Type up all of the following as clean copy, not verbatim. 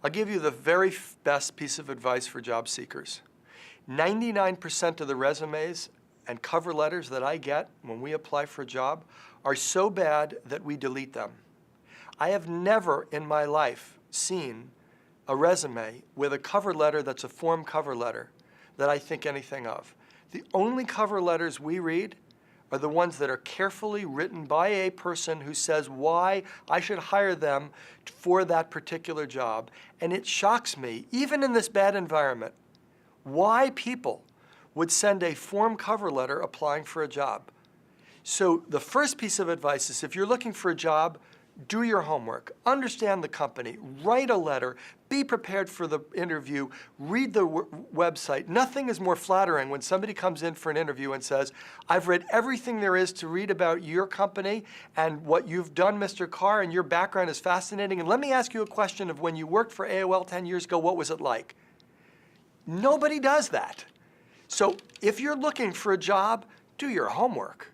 I'll give you the very best piece of advice for job seekers. 99% of the resumes and cover letters that I get when we apply for a job are so bad that we delete them. I have never in my life seen a resume with a cover letter that's a form cover letter that I think anything of. The only cover letters we read are the ones that are carefully written by a person who says why I should hire them for that particular job. And it shocks me, even in this bad environment, why people would send a form cover letter applying for a job. So the first piece of advice is if you're looking for a job, do your homework, understand the company, write a letter, be prepared for the interview, read the website. Nothing is more flattering when somebody comes in for an interview and says, I've read everything there is to read about your company and what you've done, Mr. Carr, and your background is fascinating. And let me ask you a question of when you worked for AOL 10 years ago, what was it like? Nobody does that. So if you're looking for a job, do your homework.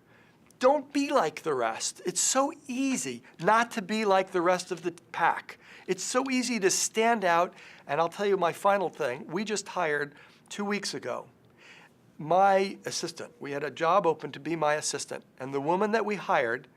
Don't be like the rest. It's so easy not to be like the rest of the pack. It's so easy to stand out. And I'll tell you my final thing. We just hired 2 weeks ago my assistant. We had a job open to be my assistant. And the woman that we hired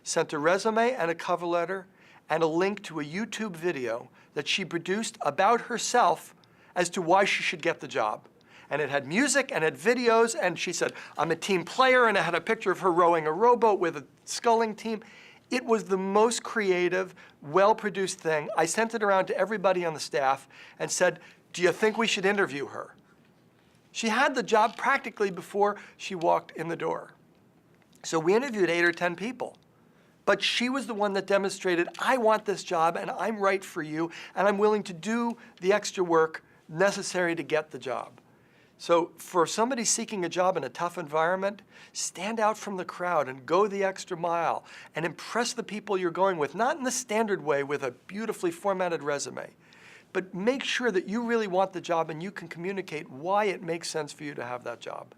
sent a resume and a cover letter and a link to a YouTube video that she produced about herself as to why she should get the job. And it had music and had videos, and she said, I'm a team player, and it had a picture of her rowing a rowboat with a sculling team. It was the most creative, well-produced thing. I sent it around to everybody on the staff and said, do you think we should interview her? She had the job practically before she walked in the door. So we interviewed 8 or 10 people. But she was the one that demonstrated, I want this job, and I'm right for you, and I'm willing to do the extra work necessary to get the job. So for somebody seeking a job in a tough environment, stand out from the crowd and go the extra mile and impress the people you're going with, not in the standard way with a beautifully formatted resume, but make sure that you really want the job and you can communicate why it makes sense for you to have that job.